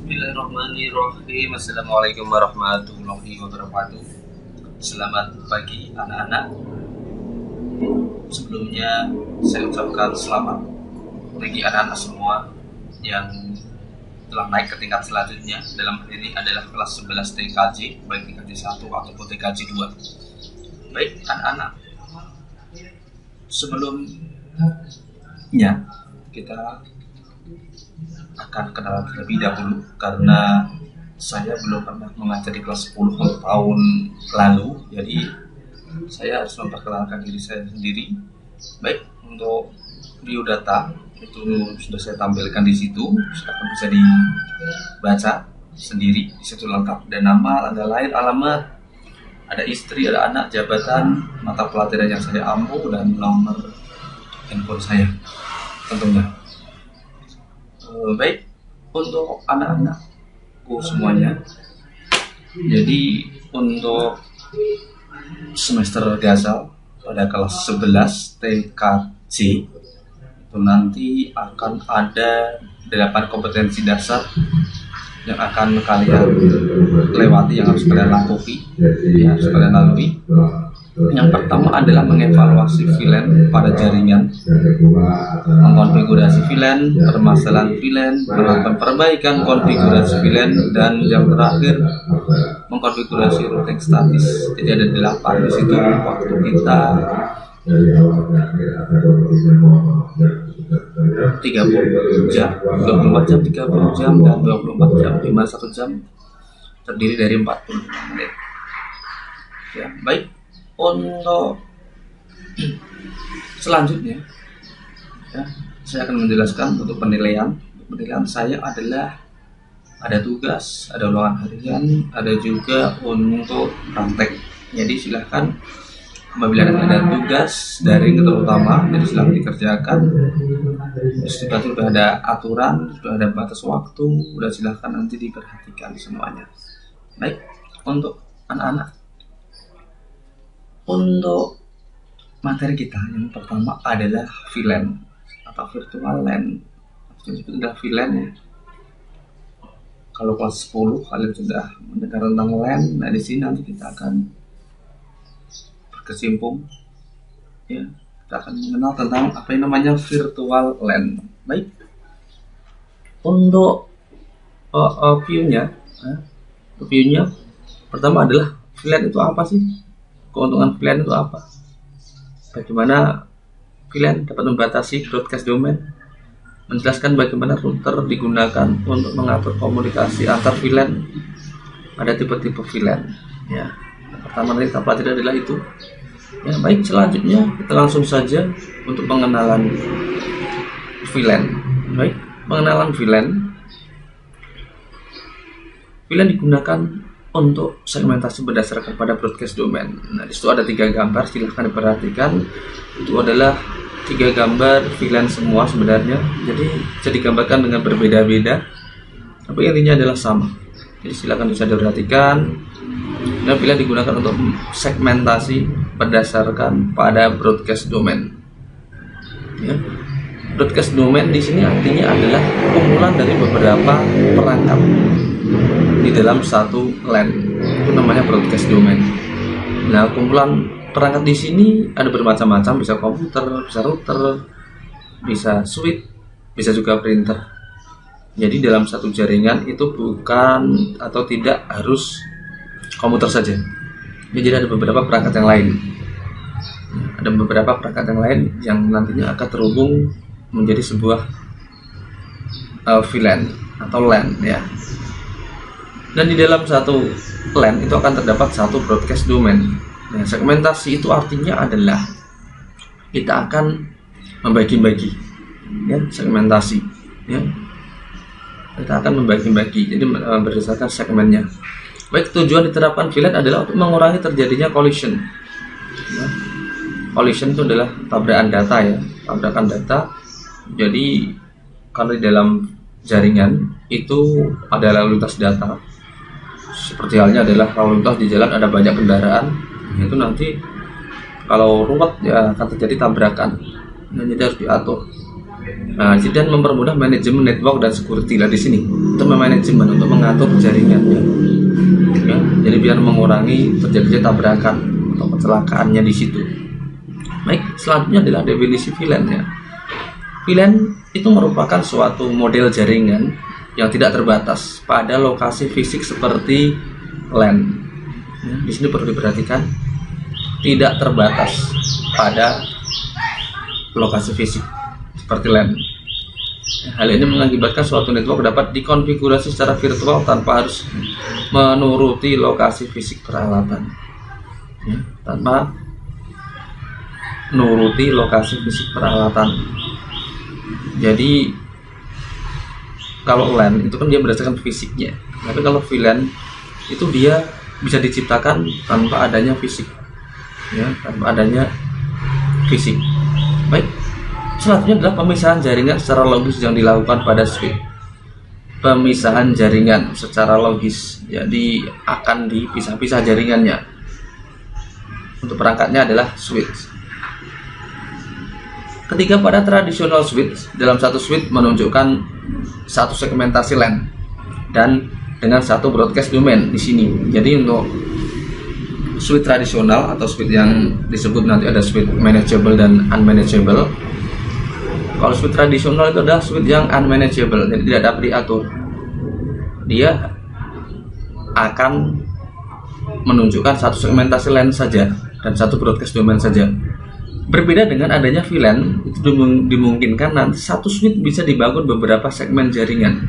Bismillahirrahmanirrahim. Assalamualaikum warahmatullahi wabarakatuh. Selamat pagi anak-anak. Sebelumnya saya ucapkan selamat bagi anak-anak semua yang telah naik ke tingkat selanjutnya. Dalam hal ini adalah kelas 11 TKJ, baik TKJ 1 ataupun TKJ 2. Baik anak-anak, sebelumnya kita akan kenalan terlebih dahulu, karena saya belum pernah mengajar di kelas 10 tahun lalu, jadi saya harus memperkenalkan diri saya sendiri. Baik, untuk biodata itu sudah saya tampilkan di situ, silahkan bisa dibaca sendiri. Di situ lengkap, dan nama, tanggal lahir, alamat, ada istri, ada anak, jabatan, mata pelajaran yang saya ampu, dan nomor handphone saya tentunya. Baik, untuk anak-anakku semuanya, jadi untuk semester Ghazal pada kelas 11 TKJ itu nanti akan ada 8 kompetensi dasar yang akan kalian lewati, yang harus kalian lakukan, ya, harus kalian lalui. Yang pertama adalah mengevaluasi VLAN pada jaringan, mengkonfigurasi VLAN, permasalahan VLAN, melakukan perbaikan konfigurasi VLAN, dan yang terakhir mengkonfigurasi routing statis. Jadi ada 8 di situ. Waktu kita 30 jam, 24 jam, 30 jam, dan 24 jam, 1 jam terdiri dari 40 menit. Ya, baik. Untuk selanjutnya, ya, saya akan menjelaskan untuk penilaian. Penilaian saya adalah ada tugas, ada ulangan harian, ada juga untuk praktek. Jadi silahkan apabila ada tugas daring terutama, jadi silahkan dikerjakan. Sudah ada aturan, sudah ada batas waktu, sudah silahkan nanti diperhatikan semuanya. Baik, untuk anak-anak, untuk materi kita yang pertama adalah VLAN atau virtual LAN. Itu adalah VLAN, ya. Kalau kelas 10 kalian sudah mendengar tentang LAN, nah di sini nanti kita akan berkecimpung, ya, kita akan mengenal tentang apa yang namanya virtual LAN. Baik, untuk view-nya pertama adalah VLAN itu apa sih? Keuntungan VLAN itu apa? Bagaimana VLAN dapat membatasi broadcast domain? Menjelaskan bagaimana router digunakan untuk mengatur komunikasi antar VLAN. Ada tipe-tipe VLAN. Ya, yang pertama nanti kita pelajari adalah itu. Ya, baik, selanjutnya kita langsung saja untuk pengenalan VLAN. Baik, pengenalan VLAN. VLAN digunakan untuk segmentasi berdasarkan pada broadcast domain. Nah, di situ ada 3 gambar, silahkan diperhatikan. Itu adalah 3 gambar VLAN semua sebenarnya. Jadi bisa digambarkan dengan berbeda-beda, tapi intinya adalah sama. Jadi silahkan bisa diperhatikan. Nah, VLAN digunakan untuk segmentasi berdasarkan pada broadcast domain. Ya. Broadcast domain di sini artinya adalah kumpulan dari beberapa perangkat di dalam satu LAN. Itu namanya broadcast domain. Nah, kumpulan perangkat di sini ada bermacam-macam, bisa komputer, bisa router, bisa switch, bisa juga printer. Jadi dalam satu jaringan itu bukan atau tidak harus komputer saja. Jadi ada beberapa perangkat yang lain. Ada beberapa perangkat yang lain yang nantinya akan terhubung menjadi sebuah VLAN atau LAN, ya. Dan di dalam satu LAN itu akan terdapat satu broadcast domain. Nah, segmentasi itu artinya adalah kita akan membagi-bagi, ya, segmentasi, ya. Kita akan membagi-bagi, jadi berdasarkan segmennya. Baik, tujuan diterapkan VLAN adalah untuk mengurangi terjadinya collision. Ya. Collision itu adalah tabrakan data, ya, tabrakan data. Jadi kalau di dalam jaringan itu ada lalu lintas data, seperti halnya adalah lalu lintas di jalan, ada banyak kendaraan, itu nanti kalau ruwet ya akan terjadi tabrakan. Nah, jadi harus diatur. Nah, dan mempermudah manajemen network dan security lah di sini untuk memanajemen, untuk mengatur jaringannya. Ya, jadi biar mengurangi terjadinya tabrakan atau kecelakaannya di situ. Baik, selanjutnya adalah definisi VLAN ya. VLAN itu merupakan suatu model jaringan yang tidak terbatas pada lokasi fisik seperti LAN. Di sini perlu diperhatikan, tidak terbatas pada lokasi fisik seperti LAN. Hal ini mengakibatkan suatu network dapat dikonfigurasi secara virtual tanpa harus menuruti lokasi fisik peralatan. Tanpa menuruti lokasi fisik peralatan. Jadi kalau LAN itu kan dia berdasarkan fisiknya, tapi kalau VLAN itu dia bisa diciptakan tanpa adanya fisik, ya, tanpa adanya fisik. Baik, selanjutnya adalah pemisahan jaringan secara logis yang dilakukan pada switch. Pemisahan jaringan secara logis, jadi akan dipisah-pisah jaringannya. Untuk perangkatnya adalah switch. Ketika pada tradisional switch, dalam satu switch menunjukkan satu segmentasi LAN dan dengan satu broadcast domain di sini. Jadi untuk switch tradisional atau switch yang disebut nanti ada switch manageable dan unmanageable. Kalau switch tradisional itu adalah switch yang unmanageable, jadi tidak dapat diatur. Dia akan menunjukkan satu segmentasi LAN saja dan satu broadcast domain saja. Berbeda dengan adanya VLAN, itu dimungkinkan nanti satu switch bisa dibangun beberapa segmen jaringan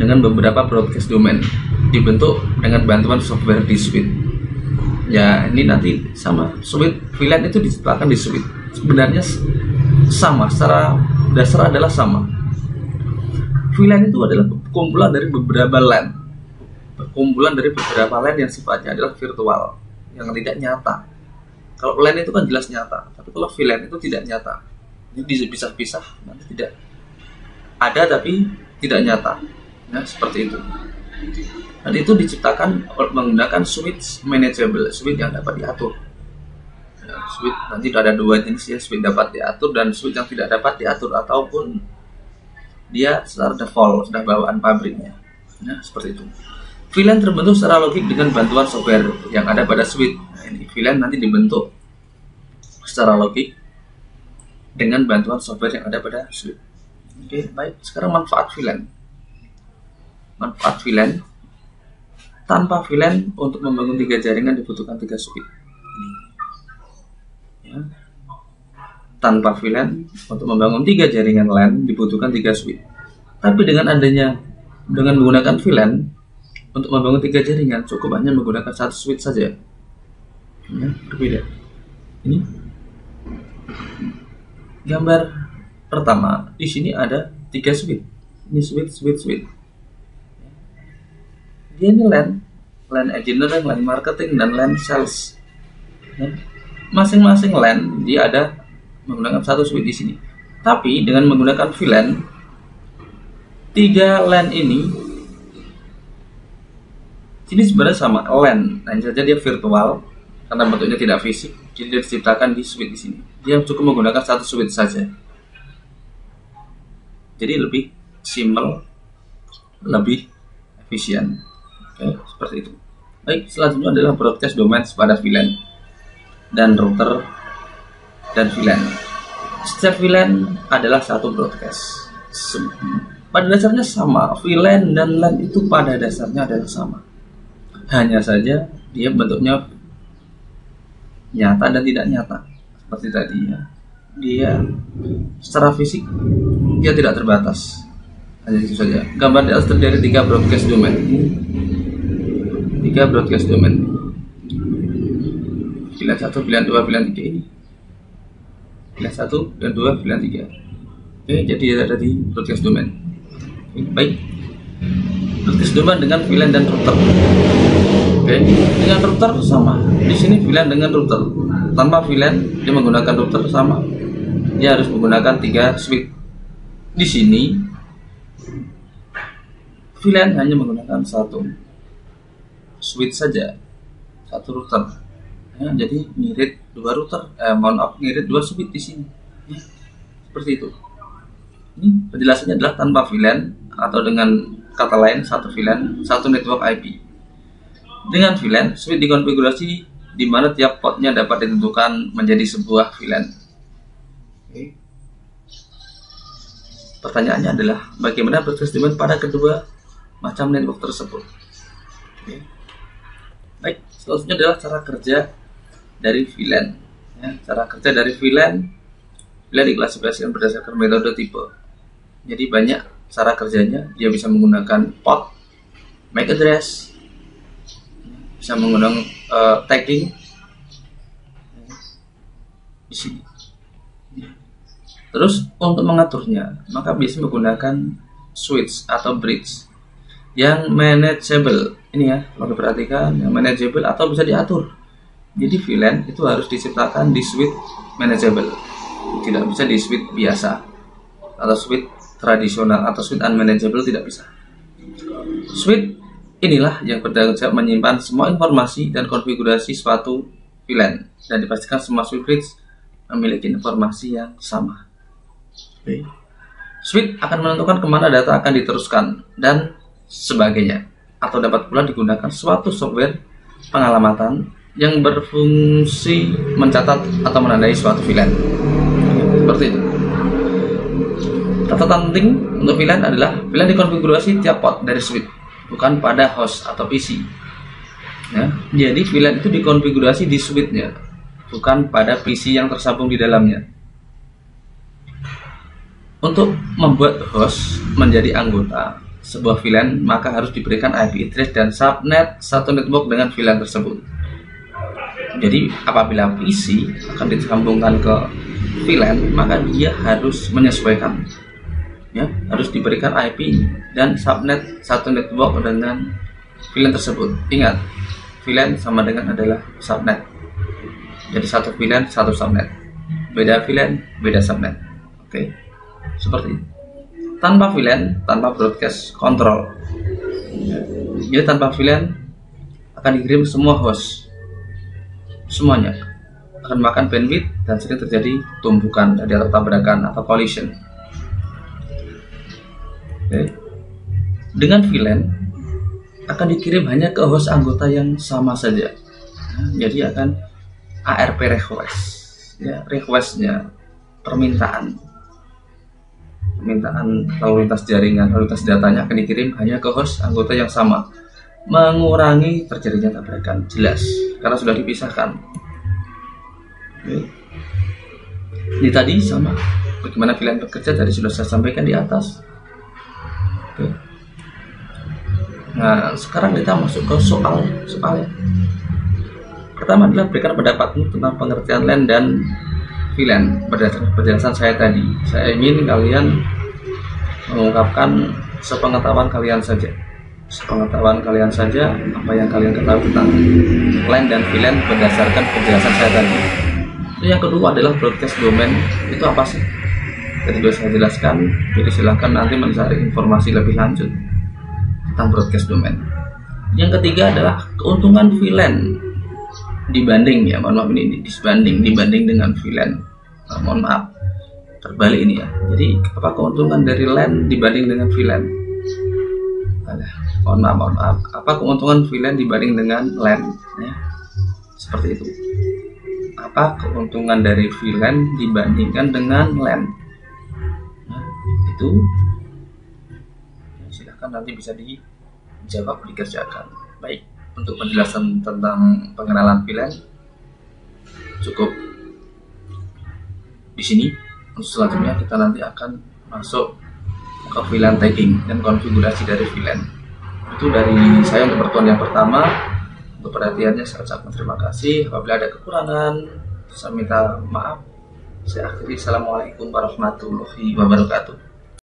dengan beberapa broadcast domain, dibentuk dengan bantuan software di switch. Ya, ini nanti sama switch VLAN itu diciptakan di switch. Sebenarnya sama, secara dasar adalah sama. VLAN itu adalah kumpulan dari beberapa LAN, kumpulan dari beberapa LAN yang sifatnya adalah virtual, yang tidak nyata. Kalau LAN itu kan jelas nyata, tapi kalau VLAN itu tidak nyata. Jadi dipisah-pisah, nanti tidak ada tapi tidak nyata. Nah, seperti itu. Dan itu diciptakan menggunakan switch manageable, switch yang dapat diatur. Ya, switch nanti ada dua jenis ya, switch dapat diatur dan switch yang tidak dapat diatur, ataupun dia secara default sudah bawaan pabriknya. Nah, seperti itu. VLAN terbentuk secara logik dengan bantuan software yang ada pada switch. Nah, ini VLAN nanti dibentuk secara logik dengan bantuan software yang ada pada switch. Oke, baik. Sekarang manfaat VLAN. Manfaat VLAN. Tanpa VLAN untuk membangun 3 jaringan dibutuhkan 3 switch. Ya. Tanpa VLAN untuk membangun 3 jaringan LAN dibutuhkan 3 switch. Tapi dengan menggunakan VLAN untuk membangun 3 jaringan cukup hanya menggunakan 1 switch saja. Ya, berbeda. Ini gambar pertama. Di sini ada 3 switch. Ini switch. Dia ini LAN engineering, LAN marketing, dan LAN sales. Ya. Masing-masing LAN dia ada menggunakan 1 switch di sini. Tapi dengan menggunakan VLAN, 3 LAN ini sebenarnya sama LAN, hanya saja dia virtual karena bentuknya tidak fisik. Jadi dia diciptakan di switch di sini. Dia cukup menggunakan 1 switch saja. Jadi lebih simple, lebih efisien. Oke, seperti itu. Baik, selanjutnya adalah broadcast domain pada VLAN dan router dan VLAN. Setiap VLAN adalah satu broadcast. Pada dasarnya sama, VLAN dan LAN itu pada dasarnya adalah sama. Hanya saja dia bentuknya nyata dan tidak nyata. Seperti tadi ya. Dia secara fisik dia tidak terbatas. Hanya itu saja. Gambar di atas terdiri 3 broadcast domain. 3 broadcast domain. VLAN 1, VLAN 2, VLAN 3 ini. VLAN 1 dan 2, VLAN 3. Oke, jadi ada di broadcast domain. Baik. Broadcast domain dengan VLAN dan router. Oke, dengan router sama. Di sini VLAN dengan router. Tanpa VLAN dia menggunakan router sama. Dia harus menggunakan 3 switch. Di sini VLAN hanya menggunakan 1 switch saja, 1 router. Ya, jadi ngirit 2 router, ngirit 2 switch di sini. Ya, seperti itu. Ini penjelasannya adalah tanpa VLAN, atau dengan kata lain satu VLAN, satu network IP. Dengan VLAN, switch dikonfigurasi di mana tiap portnya dapat ditentukan menjadi sebuah VLAN. Pertanyaannya adalah bagaimana broadcast domain pada kedua macam network tersebut. Baik, selanjutnya adalah cara kerja dari VLAN. Cara kerja dari VLAN diklasifikasikan berdasarkan metode tipe. Jadi banyak cara kerjanya. Dia bisa menggunakan port, MAC address, bisa menggunakan tagging di sini. Terus untuk mengaturnya, maka bisa menggunakan switch atau bridge yang manageable. Ini ya, kalau diperhatikan yang manageable atau bisa diatur. Jadi VLAN itu harus diciptakan di switch manageable, tidak bisa di switch biasa atau switch tradisional atau switch unmanageable, tidak bisa. Switch inilah yang bertanggung jawab menyimpan semua informasi dan konfigurasi suatu VLAN, dan dipastikan semua switch bridge memiliki informasi yang sama. Switch akan menentukan kemana data akan diteruskan dan sebagainya, atau dapat pula digunakan suatu software pengalamatan yang berfungsi mencatat atau menandai suatu VLAN. Seperti itu. Catatan penting untuk VLAN adalah VLAN dikonfigurasi tiap port dari switch, bukan pada host atau PC. Ya, jadi VLAN itu dikonfigurasi di switchnya, bukan pada PC yang tersambung di dalamnya. Untuk membuat host menjadi anggota sebuah VLAN, maka harus diberikan IP address dan subnet satu network dengan VLAN tersebut. Jadi apabila PC akan disambungkan ke VLAN, maka dia harus menyesuaikan, ya, harus diberikan IP dan subnet satu network dengan VLAN tersebut. Ingat, VLAN sama dengan adalah subnet. Jadi satu VLAN satu subnet, beda VLAN beda subnet. Oke, seperti itu. Tanpa VLAN, tanpa broadcast control, jadi tanpa VLAN akan dikirim semua host, semuanya akan makan bandwidth dan sering terjadi tumbukan atau tabrakan atau collision. Oke. Dengan VLAN akan dikirim hanya ke host anggota yang sama saja. Jadi akan ARP request, ya, requestnya permintaan lalu lintas jaringan, lalu lintas datanya akan dikirim hanya ke host anggota yang sama, mengurangi terjadinya tabrakan. Jelas, karena sudah dipisahkan. Oke. Ini tadi sama bagaimana VLAN bekerja tadi sudah saya sampaikan di atas. Oke. Nah, sekarang kita masuk ke soalnya. Pertama adalah berikan pendapatmu tentang pengertian LAN dan VLAN berdasarkan penjelasan saya tadi. Saya ingin kalian mengungkapkan sepengetahuan kalian saja. Apa yang kalian ketahui tentang LAN dan VLAN berdasarkan penjelasan saya tadi. Yang kedua adalah broadcast domain. Itu apa sih? Tadi sudah saya jelaskan. Jadi silahkan nanti mencari informasi lebih lanjut tentang broadcast domain. Yang ketiga adalah keuntungan VLAN dibanding, ya mohon maaf, ini dibanding dengan VLAN. Mohon maaf, terbalik ini ya. Jadi apa keuntungan dari LAN dibanding dengan VLAN? Mohon maaf. Apa keuntungan VLAN dibanding dengan LAN? Ya, seperti itu. Apa keuntungan dari VLAN dibandingkan dengan LAN? Nah, itu silahkan nanti bisa dijawab, dikerjakan. Baik, untuk penjelasan tentang pengenalan VLAN cukup di sini. Untuk selanjutnya kita nanti akan masuk ke VLAN tagging dan konfigurasi dari VLAN. Itu dari saya untuk pertemuan yang pertama. Untuk perhatiannya saya ucapkan terima kasih. Apabila ada kekurangan, saya minta maaf. Saya akhiri. Assalamualaikum warahmatullahi wabarakatuh.